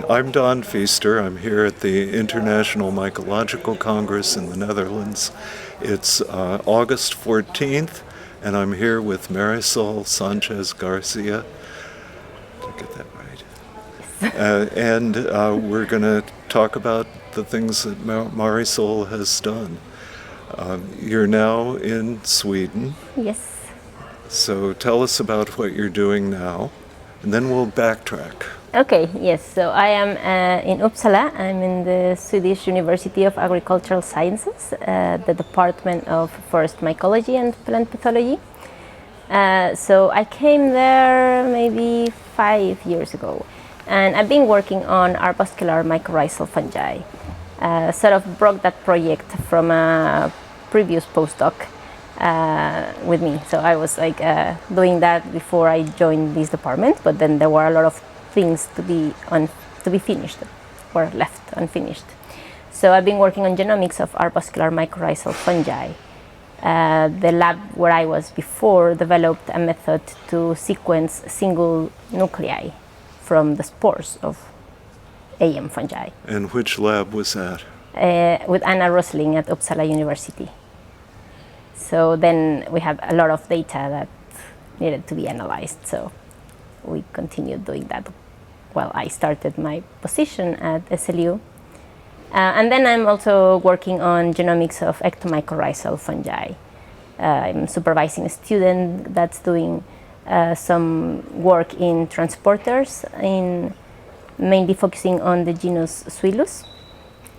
I'm Don Pfister. I'm here at the International Mycological Congress in the Netherlands. It's August 14th, and I'm here with Marisol nchez Garci. Did I get that right? And we're going to talk about the things that Marisol has done. You're now in Sweden. Yes. So tell us about what you're doing now, and then we'll backtrack. Okay, yes. So I am in Uppsala. I'm in the Swedish University of Agricultural Sciences, the Department of Forest Mycology and Plant Pathology. So I came there maybe 5 years ago, and I've been working on arbuscular mycorrhizal fungi. Sort of broke that project from a previous postdoc with me. So I was like doing that before I joined this department, but then there were a lot of things to be finished or left unfinished. So I've been working on genomics of arbuscular mycorrhizal fungi. The lab where I was before developed a method to sequence single nuclei from the spores of AM fungi. And which lab was that? With Anna Rosling at Uppsala University. So then we have a lot of data that needed to be analyzed. So we continued doing that. Well, I started my position at SLU. And then I'm also working on genomics of ectomycorrhizal fungi. I'm supervising a student that's doing some work in transporters, mainly focusing on the genus Suillus,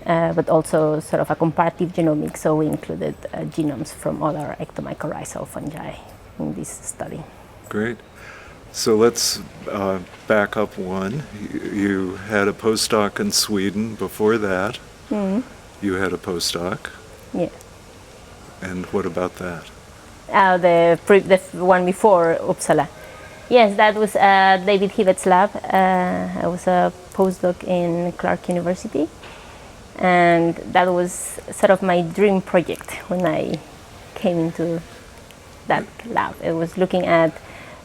but also sort of a comparative genomics, so we included genomes from other ectomycorrhizal fungi in this study. Great. So let's back up one. You had a postdoc in Sweden before that. Mm. You had a postdoc. Yeah. And what about that? The one before Uppsala. Yes, that was David Hivett's lab. I was a postdoc in Clark University. And that was sort of my dream project when I came into that lab. It was looking at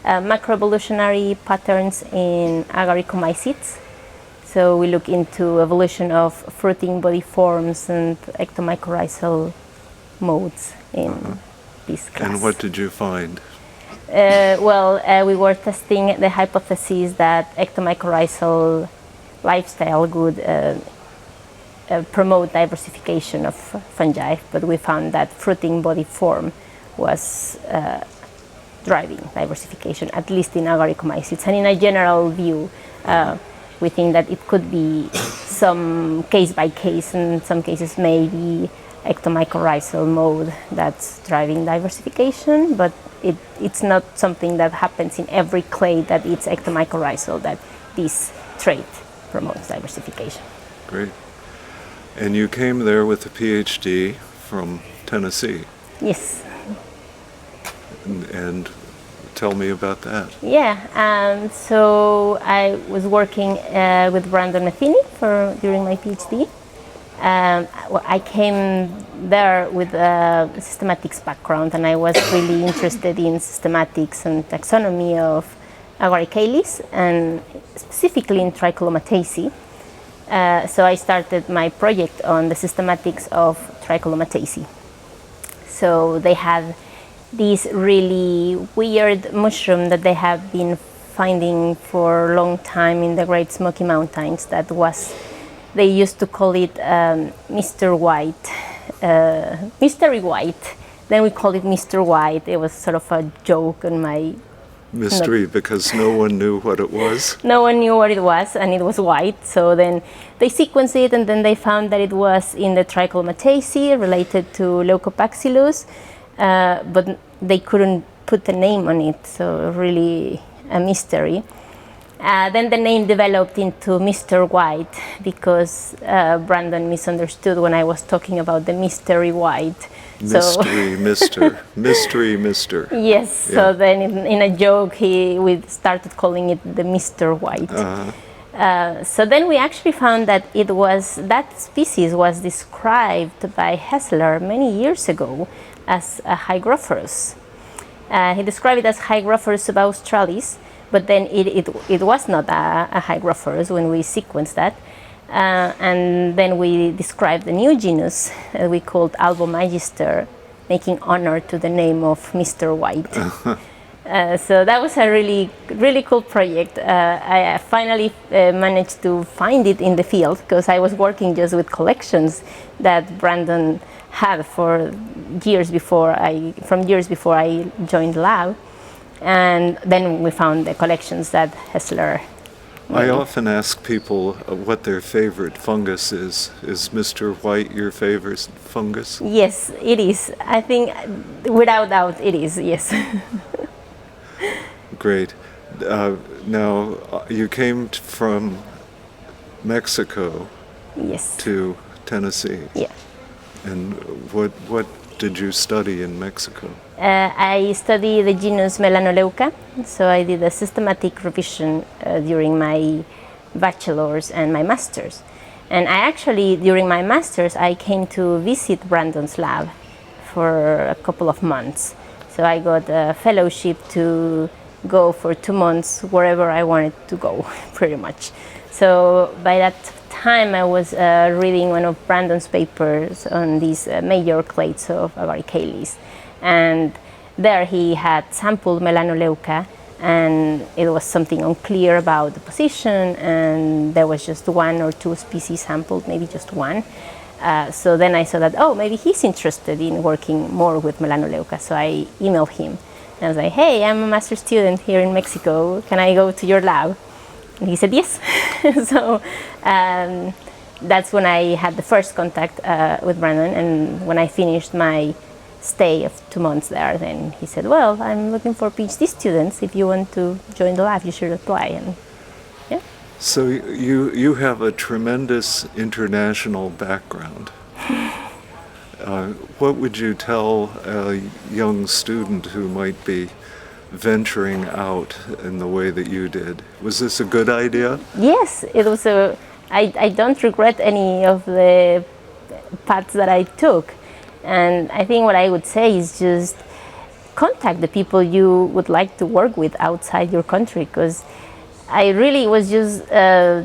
macroevolutionary patterns in agaricomycetes. So we look into evolution of fruiting body forms and ectomycorrhizal modes in this class. And what did you find? We were testing the hypothesis that ectomycorrhizal lifestyle would promote diversification of fungi, but we found that fruiting body form was driving diversification, at least in agaricomycetes. And in a general view, we think that it could be some case by case, and some cases maybe ectomycorrhizal mode that's driving diversification, but it's not something that happens in every clade that it's ectomycorrhizal, that this trait promotes diversification. Great. And you came there with a PhD from Tennessee. Yes. And tell me about that. Yeah, so I was working with Brandon Matheny during my PhD. I came there with a systematics background, and I was really interested in systematics and taxonomy of Agaricales, and specifically in Tricholomatacea. So I started my project on the systematics of Tricholomatacea. So they had this really weird mushroom that they have been finding for a long time in the Great Smoky Mountains. They used to call it Mr. White, Mystery White. Then we called it Mr. White. It was sort of a joke on my mystery because no one knew what it was. No one knew what it was, and it was white. So then they sequenced it, and then they found that it was in the Tricholomatacea related to Leucopaxillus, but they couldn't put a name on it, so really a mystery. Then the name developed into Mr. White because Brandon misunderstood when I was talking about the Mystery White. Mystery, Mister. Yes, yeah. So then in a joke we started calling it the Mr. White. So then we actually found that that species was described by Hessler many years ago as a Hygrophorus. He described it as Hygrophorus subaustralis, but then it was not a hygrophorus when we sequenced that. And then we described the new genus we called Albomagister, making honor to the name of Mr. White. So that was a really cool project. I finally managed to find it in the field because I was working just with collections that Brandon had for years before I joined the lab, and then we found the collections that Hessler made. I often ask people what their favorite fungus is. Is Mr. White your favorite fungus? Yes, it is. I think without doubt it is, yes. Great. Now, you came from Mexico Yes. to Tennessee. Yeah. And what did you study in Mexico? I studied the genus Melanoleuca, so I did a systematic revision during my bachelor's and my master's. And I actually, during my master's, I came to visit Brandon's lab for a couple of months. So I got a fellowship to go for 2 months wherever I wanted to go, pretty much. So by that time I was reading one of Brandon's papers on these major clades of Agaricales, and there he had sampled Melanoleuca, and it was something unclear about the position, and there was just 1 or 2 species sampled, maybe just 1. So then I saw that, oh, maybe he's interested in working more with Melanoleuca. So I emailed him. And I was like, hey, I'm a master's student here in Mexico. Can I go to your lab? And he said yes. So that's when I had the first contact with Brandon. And when I finished my stay of 2 months there, then he said, well, I'm looking for PhD students. If you want to join the lab, you should apply. And yeah. So you have a tremendous international background. What would you tell a young student who might be venturing out in the way that you did? Was this a good idea? Yes, it was I don't regret any of the paths that I took. And I think what I would say is just contact the people you would like to work with outside your country, because I really was just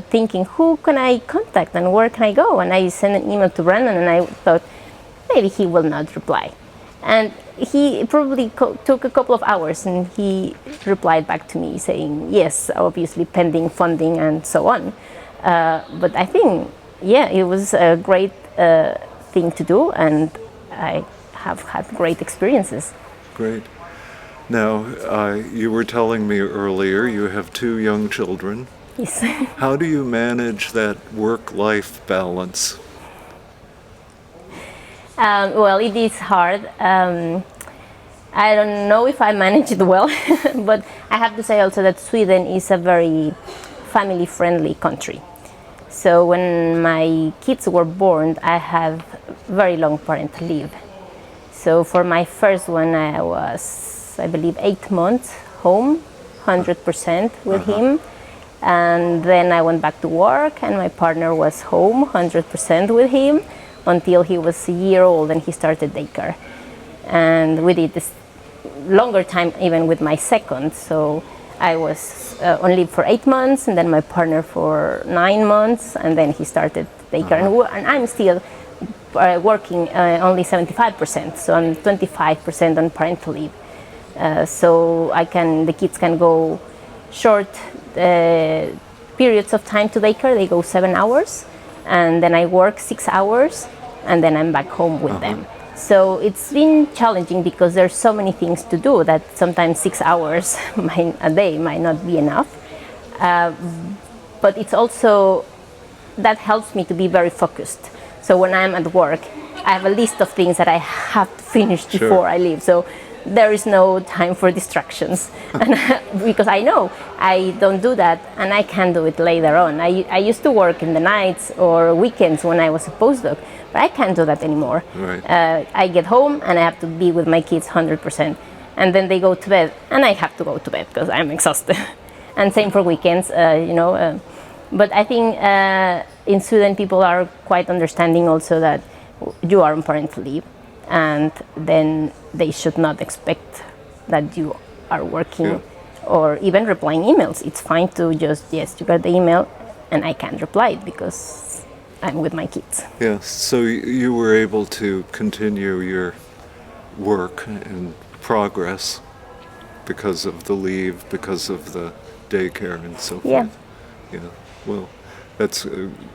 thinking, who can I contact and where can I go? And I sent an email to Brandon, and I thought, maybe he will not reply. And he probably took a couple of hours, and he replied back to me saying, yes, obviously pending funding and so on. But I think, yeah, it was a great thing to do, and I have had great experiences. Great. Now, you were telling me earlier you have 2 young children. Yes. How do you manage that work-life balance? Well, it is hard. I don't know if I manage it well, but I have to say also that Sweden is a very family-friendly country. So when my kids were born, I have very long parental leave. So for my first one, I was, I believe, 8 months home, 100% with him. And then I went back to work, and my partner was home, 100% with him, until he was a year old and he started daycare. And we did this longer time even with my second. So I was on leave for 8 months, and then my partner for 9 months, and then he started daycare. And I'm still working only 75%, so I'm 25% on parental leave. So the kids can go short periods of time to daycare. They go 7 hours, and then I work 6 hours, and then I'm back home with them. So it's been challenging because there's so many things to do that sometimes 6 hours a day might not be enough. But it's also, that helps me to be very focused. So when I'm at work, I have a list of things that I have to finish before I leave. So there is no time for distractions. And because I know I don't do that, and I can do it later on. I used to work in the nights or weekends when I was a postdoc, but I can't do that anymore. Right. I get home and I have to be with my kids 100%. And then they go to bed, and I have to go to bed because I'm exhausted. And same for weekends, But I think in Sweden people are quite understanding also that you are on parental leave, and then they should not expect that you are working or even replying emails. It's fine to just, yes, you got the email and I can't reply it because I'm with my kids. Yeah, so you were able to continue your work and progress because of the leave, because of the daycare and so forth. Yeah. Yeah. Well, that's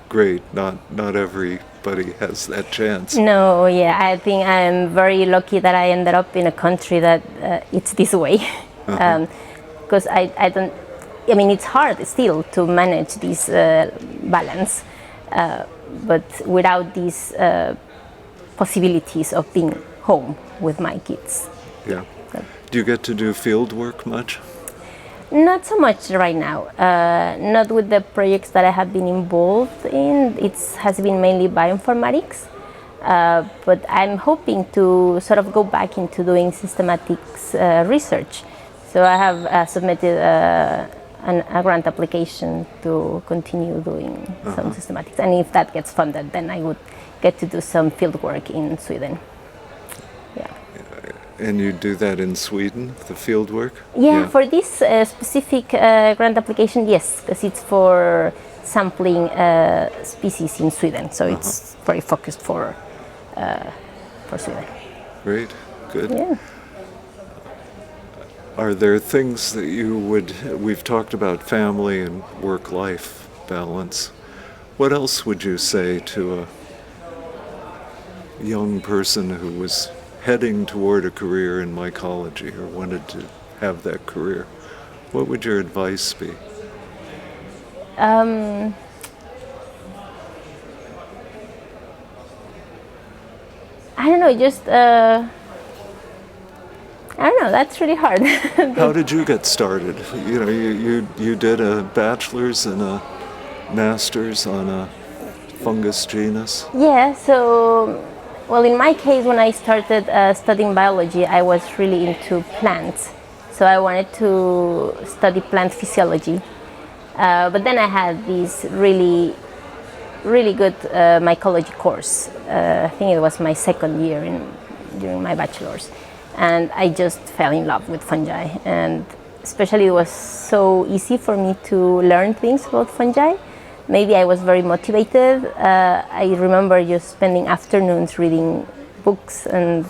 great. Not everybody has that chance. No, yeah, I think I'm very lucky that I ended up in a country that it's this way. Because I don't, I mean, it's hard still to manage this balance, but without these possibilities of being home with my kids. Yeah. Do you get to do field work much? Not so much right now. Not with the projects that I have been involved in. It has been mainly bioinformatics. But I'm hoping to sort of go back into doing systematics research. So I have submitted a grant application to continue doing some systematics. And if that gets funded, then I would get to do some field work in Sweden. Yeah. And you do that in Sweden, the field work? Yeah, for this specific grant application, yes, because it's for sampling species in Sweden, so it's very focused for Sweden. Great, good. Yeah. Are there things that we've talked about family and work-life balance. What else would you say to a young person who was heading toward a career in mycology or wanted to have that career? What would your advice be? I don't know, just I don't know, that's really hard. How did you get started? You know, you did a bachelor's and a master's on a fungus genus. Yeah, so, well, in my case, when I started studying biology, I was really into plants. So I wanted to study plant physiology. But then I had this really good mycology course. I think it was my second year during my bachelor's. And I just fell in love with fungi. And especially it was so easy for me to learn things about fungi. Maybe I was very motivated. I remember just spending afternoons reading books on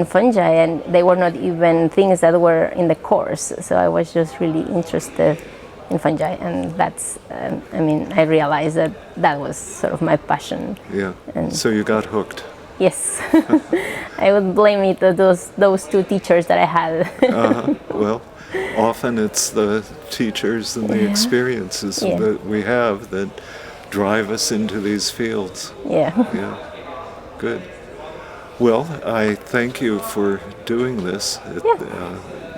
fungi, and they were not even things that were in the course. So I was just really interested in fungi, and that's, I realized that was sort of my passion. Yeah, and so you got hooked. Yes, I would blame it to those two teachers that I had. Well, often it's the teachers and the experiences that we have that drive us into these fields. Yeah. Yeah, good. Well, I thank you for doing this. It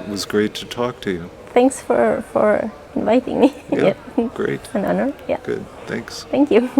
was great to talk to you. Thanks for inviting me. Yeah, great. An honor. Yeah. Good, thanks. Thank you.